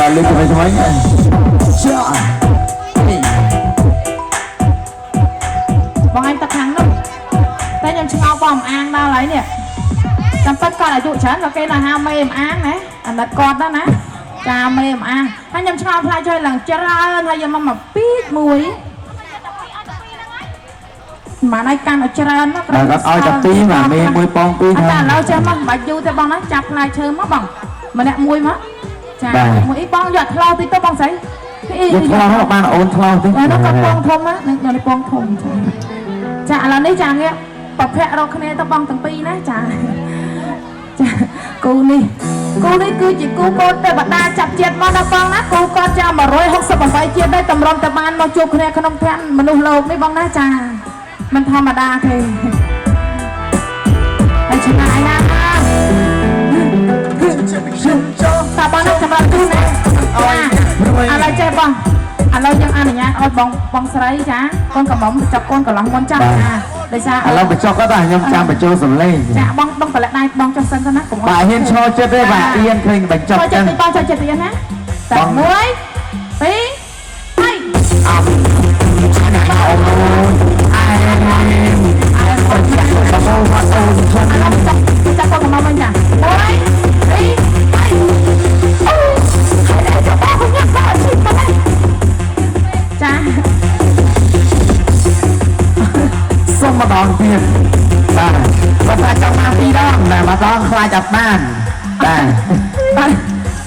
បាទលើកទៅថ្មីចាបងឯងទឹកខាងនោះតែខ្ញុំឆ្ងល់បងអាងដល់ហើយនេះចាំប៉ិតគាត់អាយុច្រើនក៏គេដល់ហៅមេអាងណាអាណិតគាត់đóណាចាមេអាងហើយខ្ញុំឆ្ងល់ផ្លែជួយឡើងច្រើនហើយយកមកពីតមួយមកឲ្យកាន់ឲ្យច្រើនណាគាត់ឲ្យតែពីរបាទមេមួយប៉ងពីរតែឥឡូវចេះមកបាច់យូរទេបងណាចាប់ផ្លែឈើមកបងម្នាក់មួយមកចាមួយអីបងយកថ្លោតិចទៅបងស្រីយកថ្លោមកបានអូនថ្លោតិចនោះក៏ពងធំណានឹងយកពងធំចាឥឡូវនេះចាងាកប្រភពរកគ្នាទៅបងទាំងពីរណាចាគូនេះគឺជាគូកូនទេវតាចាប់ជាតិមកដល់បងណាគូគាត់ចា168ជាតិដែរតម្រុំតែបានមកជួបគ្នាក្នុងឋានមនុស្សលោកនេះបងណាចាមិនធម្មតាទេហើយឆ្ងាយណាស់តាបងណាសម្រាប់គូណាឥឡូវចេះបងឥឡូវយើងអនុញ្ញាតឲ្យបងស្រីចាកូនកំមុំចាប់កូនកន្លោះមុនចាដោយសារឥឡូវបញ្ចុះគាត់ខ្ញុំចាំបញ្ចូលសំឡេងចាបងប្រឡាក់ដៃបងចុះសិនទៅណាកុំបាទហ៊ានឈរចិត្តទេបាទអៀនឃើញបញ្ចុះចឹងបងចុះចិត្តទៀតណាតែ1 2 3អត់ឆ្ងាយអូនអើបងចាក់បងអូនចាំកូនកំមុំវិញចា1 2 3ចាសុំម្ដងទៀតបាទគាត់ថាចង់មកពីរដងតែម្ដងខ្លាចអត់បានបាទ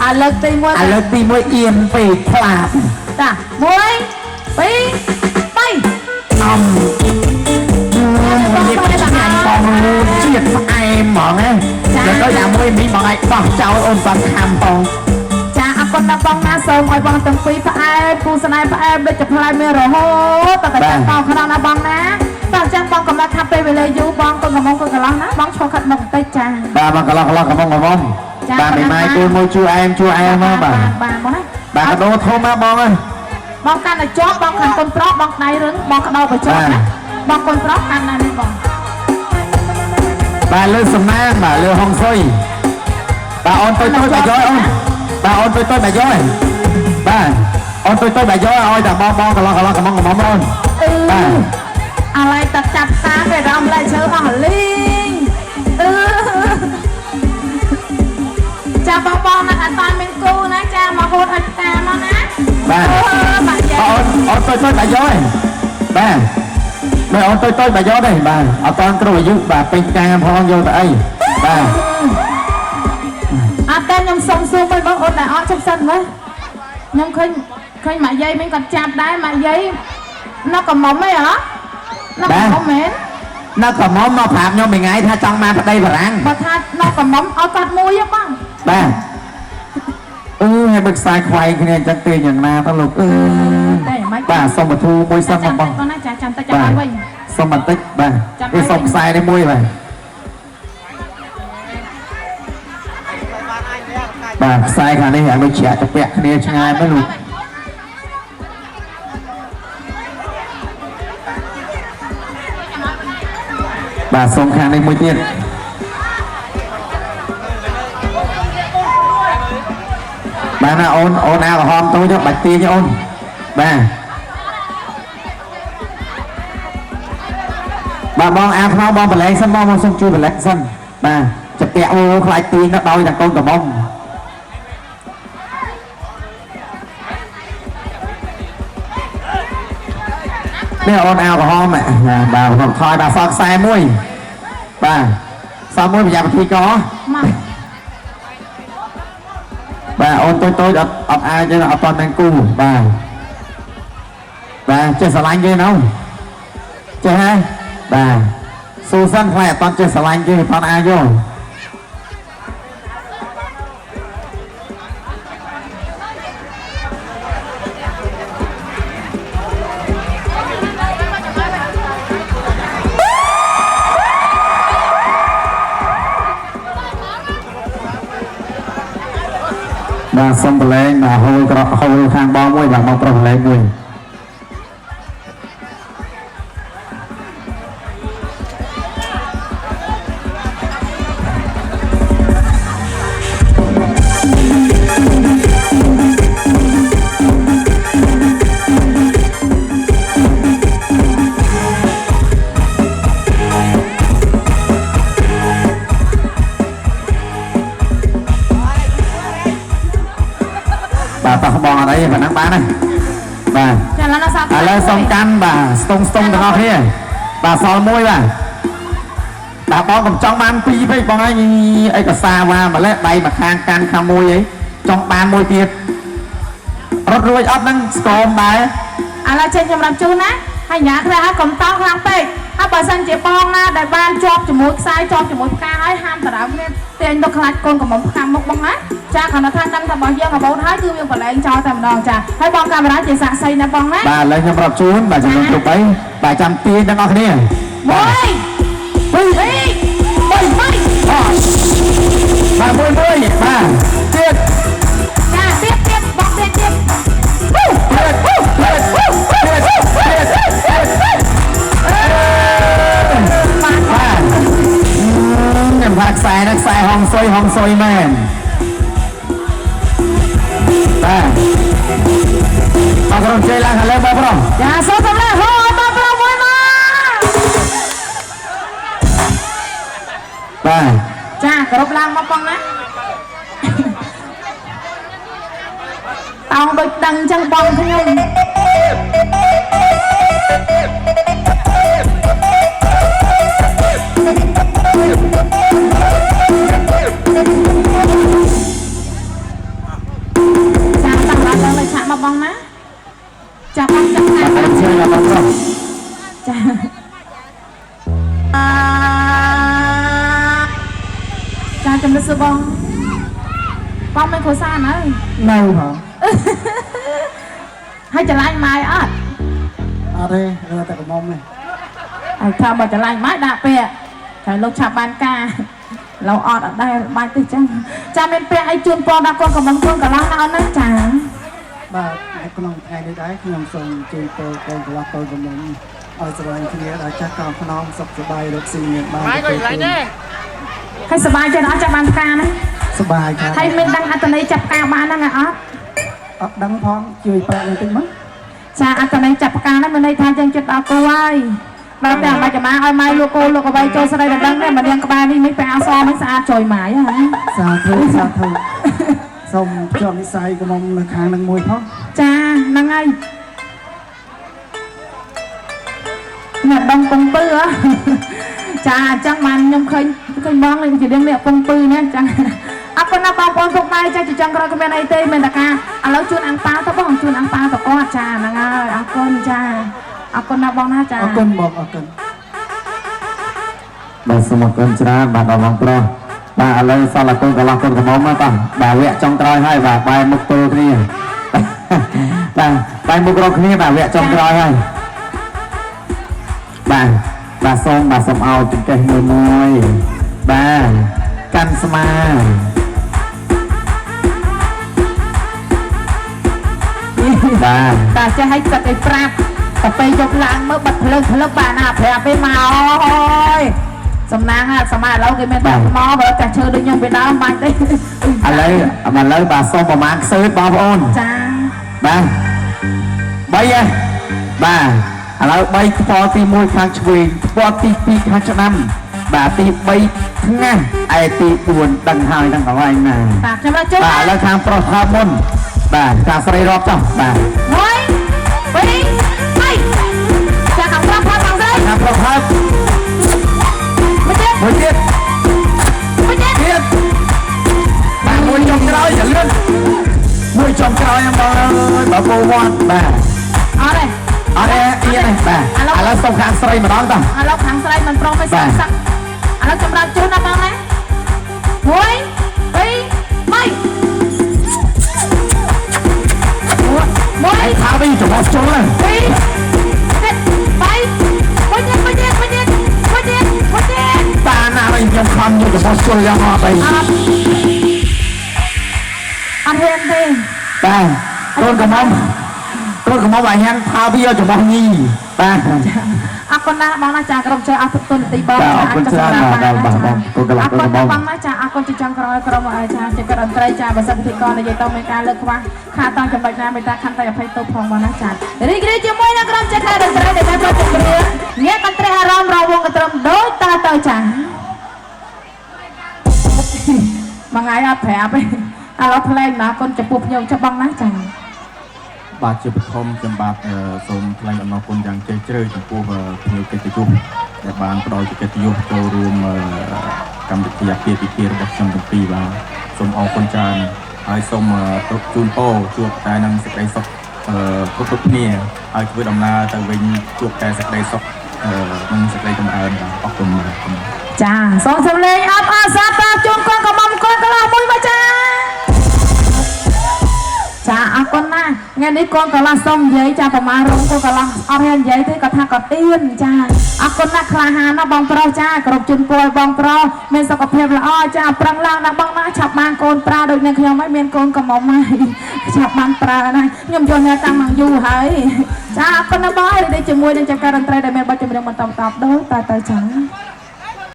អាលើកទី1អាលើកទី1អៀនពេកខ្លាប់ចា1 2 3អំនេះឆ្ងាញ់បងជាតិផ្អែមហ្មងណាដល់ទៅតែមួយមីបងឯងបោះចោលអូនបាត់ខំបងចាអរគុណដល់បងណាសូមឲ្យបងទាំងពីរផ្អែមគូស្នេហ៍ផ្អែមដូចជាផ្លែមានរហូតតតែចាំបងខ្នងណាបងណាតើចាំបងកំឡុងថាពេលវេលាយូរបងកូនកំងកូនកន្លោះណាបងឈរខិតមកបន្តិចចាបាទបងកន្លោះកំងបាទមីម៉ាយគូមួយជួយអែមមកបាទបាទបងណាបាទកដោធំមកបងអើយបងកាន់តែជាប់បងខាងកូនប្រុសបងដៃរឹងបងក្តោបបញ្ចុះណាបងកូនប្រុសកាន់ណានេះបងបាទលើសំណាងបាទលើហុងសុយបាទអូនទៅបាយយអូនបាទអូនទៅបាយយបាទអូនទៅបាយយឲ្យតែបងកន្លោះកំងអូនបាទអាឡៃតាចាប់តាមគេរំលែកឈើអស់លីងចាបងណាអត់តាន់មានគូណាចាមកហូតឲ្យតាមមកណាបាទអូនទៅបាយយបាទអូនទៅបាយយទេបាទអត់តាន់គ្រប់អាយុបាទពេញការផងយកទៅអីបាទអត់តែខ្ញុំសុំសួរមួយបងអូនតែអត់ជិះសិនមើលខ្ញុំឃើញម៉ាក់យាយមិញគាត់ចាប់ដែរម៉ាក់យាយនៅកំមុំហ៎នៅកំមុំមែននៅកំមុំមកប្រាប់ខ្ញុំមួយថ្ងៃថាចង់មកប្តីបារាំងបើថានៅកំមុំឲ្យគាត់មួយហ៎បងបាទហើយបើខ្សែខ្វែងគ្នាអញ្ចឹងទេយ៉ាងណាទៅលោកបាទសុំបធូមួយសិនបងបងណាចាចាំតិចចាំឲ្យវិញសុំបន្តិចបាទគេសុំខ្សែនេះមួយបាទខ្សែខាងនេះដូចជាទៅពាក់គ្នាឆ្ងាយទៅលោកបាទសុំខាងនេះមួយទៀតបាទណាអូនអាក្រហមទៅចុះបាច់ទាញអូនបាទបងអាខ្មៅបងបលែងសិនបងសុំជួយបលែងសិនបាទចាប់ពាក់អូខ្លាចទាញទៅដោយតែកូនកំងនេះអូនអាក្រហមបាទខ្ញុំថយបាទសល់ខ្សែមួយបាទសល់មួយប្រយ័ត្នពិធីកមកបាទអូនតូចអត់អាចទេអត់តាន់មានគូបាទចេះស្រឡាញ់គេណោះចេះហ៎បាទស៊ូសិនខ្លាចអត់តាន់ចេះស្រឡាញ់គេអត់តាន់អាចទេបាទសុំបលែងបាទហូលខាងបងមួយបាទមកប្រុសបលែងមួយ អីប៉ុណ្ណឹងបានហើយបាទ ចាឥឡូវដល់សល់ ឥឡូវសុំកាន់បាទស្ទង់ទាំងអស់គ្នាបាទសល់មួយបាទដាក់បងកំចង់បានពីរពេកបងហើយអីក៏សាវ៉ាម្លេះដៃមកខាងកាន់ខាងមួយអីចង់បានមួយទៀតរត់រួចអត់ហ្នឹងស្គមដែរ ឥឡូវចេញសម្រាប់ជូនណាហើយញ៉ាខ្លះហើយកុំតោខ្លាំងពេកហើយបើសិនជាបងណាដែលបានជាប់ជាមួយខ្សែជាប់ជាមួយផ្កាហើយហាមតារ៉ាគ្នាទាញទៅខ្លាច់កូនកំមុំផ្កាមុខបងណាចាគ្រាន់តែថាដឹងថារបស់យើងកាបូនហើយគឺយើងបលែងចោលតែម្ដងចាហើយបងកាមេរ៉ាជាសាក់សីណាបងណា បាទឥឡូវខ្ញុំរាប់ជូនបាទចំនួនគ្រប់3បាទចាំទាញទាំងអស់គ្នា 1 2 3 4 5 បាទមួយបាទទៀត ចាទៀតបងទៀតខ្ញុំថាខ្សែនេះខ្សែហងសុយមែនបាទអរគុណជ័យឡើងឥឡូវបងប្រុស ចាសូមសម្លេងហោបងប្រុសមួយមក បាទ ចាគ្រប់ឡើងមកបងណាតោងដូចដឹងចឹងបងខ្ញុំចាតាមឡើងលើឆាកមកបងណាចាបងចាខាង អរគុណបងប្រុស ចាចាជំរាបសួរបងមានគ្រួសារនៅ នៅហ៎ ហើយចលាញ់ម៉ាយអត់ អត់ទេរើតែកុំនេះ ហើយថាបើចលាញ់ម៉ាយដាក់ពាក្យតែលោកឆាប់បានការเราអត់ដែរបាច់ទេចឹងចាមានពាក្យអីជូនពរដល់កូនកំពុងជួនកន្លះណាអូនណាចា បាទនៅក្នុងថ្ងៃនេះដែរខ្ញុំសូមជូនពរកូនកន្លះកូនកំមុំឲ្យសុខគ្នាដល់ចាស់កោខ្នងសុខសប្បាយរកស៊ីមានបានទៅទៅ ហើយសប្បាយចិត្តអត់ចាប់បានផ្កាណា សប្បាយครับ ហើយមានដឹងអត្តន័យចាប់ផ្កាបានហ្នឹងអត់ អត់ដឹងផងជួយប្រាប់បន្តិចមក ចាអត្តន័យចាប់ផ្កាហ្នឹងមានន័យថាយើងចិត្តដល់គូហើយដល់តែអាចាំឲ្យម៉ៃលោកគោលោកអ្វីចូលស្រីដល់ដឹងទេមកនាងក្បែរនេះមិនផ្កាអសមិនស្អាតជួយម៉ៃហ៎ សាធុសូមជាប់និស័យកំមុំនៅខាងនឹងមួយផង ចាហ្នឹងហើយអ្នកបងពងពឺហ៎ចាអញ្ចឹងបានខ្ញុំឃើញបងលេងជារឿងនេះពងពឺនេះចាអរគុណណាបងប្អូនពុកម៉ែចាចង់ក្រោយក៏មានអីទេមានតែការឥឡូវជូនអាំងប៉ាទៅបងជូនអាំងប៉ាទៅគាត់ចាហ្នឹងហើយអរគុណចាអរគុណណាបងណាចា អរគុណបងអរគុណ បាទសូមអរគុណច្រើនបាទដល់បងប្រុសបាទឥឡូវសល់តែកូនកន្លះកូនកំមុំមកបាទបាទវគ្គចុងក្រោយហើយបាទបែរមុខទល់គ្នាបាទបែរមុខរកគ្នាបាទវគ្គចុងក្រោយហើយបាទសូមឲ្យចង្កេះមួយបាទកាន់ស្មាបាទ តាចេះឲ្យទឹកឲ្យប្រាប់ទៅពេលយកឡើងមើលបាត់ភ្លើងបានណាប្រាប់ឯមកអើយសំណាងហ่ะសម័យឥឡូវគេមានតែមកបើតែឈើដូចខ្ញុំពីដើមបាច់ទេ ឥឡូវបាទសូមប្រមាណខ្សើបងប្អូន ចា បាទ3ហ៎បាទឥឡូវ3ខ្ពល់ទី1ខាងឆ្វេងខ្ពល់ទី2ខាងស្ដាំបាទទី3ថ្ងាសឯទី4ដឹងហើយហ្នឹងកន្លែងណា តាខ្ញុំរកជើង បាទឥឡូវខាងប្រុសថាមុនបាទខាងស្រីរាប់ចុះបាទ 1 2 3ចាខាងប្រុសខាងស្រី ខាងប្រុសហើយ មួយទៀត ទៀតបាទមួយចុងក្រោយอย่าលឿនមួយចុងក្រោយបងអើយបើពោវត្តបាទ អត់ទេ អត់ទេទៀតទេបាទឥឡូវសុំខាងស្រីម្ដងតោះ ឥឡូវខាងស្រីមិនប្រុសមិនសឹកឥឡូវចម្រើនជូនដល់បងណា1 2 3 ឯថាវិញចំអស់ជុលហ្នឹង 2 3មួយទៀត តាណាវិញខ្ញុំខំយកចំអស់ជុលយ៉ាងអត់អី អត់ហ៊ានទេ បាទកូនកំមុំអាយ៉ាងថាវាយកចំអស់ញីបាទ អរគុណណាស់បងណាចាក្រុមchơiអរគុណទីបង បាទអរគុណច្រើនបាទបងកូនកន្លះកូនកំមុំ បងណាចាអរគុណជាចុងក្រោយក្រុមចាជាកតន្ត្រីចាបើសិនពិធីករនិយាយទៅមានការលើកខ្វះខាតតចំណុចណាមេតាខណ្ឌតែអភ័យទោសផងបងណាចារីករាយជាមួយនឹងក្រុមចិត្តតន្ត្រីដែលបានចូលជម្រាបញាតន្ត្រីអារម្មណ៍រងវងកត្រឹមដូចតទៅចាមួយថ្ងៃអត់ប្រាប់ទេឥឡូវថ្លែងណាគុណចំពោះខ្ញុំចុះបងណាចា បាទជាបឋមខ្ញុំបាទសូមថ្លែងអំណរគុណយ៉ាងជ្រាលជ្រៅចំពោះភ្ញៀវកិត្តិយសដែលបានផ្ដល់កិត្តិយសចូលរួមកម្មវិធីអាពាហ៍ពិពាហ៍របស់ខ្ញុំទាំងពីរបាទសូមអរគុណច្រើនហើយសូមជូនពរជួបតែនឹងសេចក្តីសុខគ្រប់គ្នាហើយធ្វើដំណើរទៅវិញជួបតែសេចក្តីសុខនិងសេចក្តីចម្រើនបាទអរគុណបាទ ចាសូមសម្លេងអបអរសាទរជូនកូនកំមុំកូនកន្លះមួយមកចាចាអរគុណណាស់ថ្ងៃនេះកូនកន្លះសូមនិយាយចាប្រមាណរងកូនកន្លះអត់ហ៊ាននិយាយទេគាត់ថាគាត់ទៀនចាអរគុណណាស់ក្លាហានណាបងប្រុសចាគ្រប់ជូនពរបងប្រុសមានសុខភាពល្អចាប្រឹងឡើងណាបងណាឆាប់បានកូនប្រើដូចនឹងខ្ញុំហើយមានកូនកំមុំហើយឆាប់បានប្រើណាខ្ញុំយល់អ្នកតាំងមកយូរហើយចាអរគុណណាស់បងហើយដូចជាមួយនឹងចង្ការតន្ត្រីដែលមានបទចម្រៀងបន្តដូចតទៅចា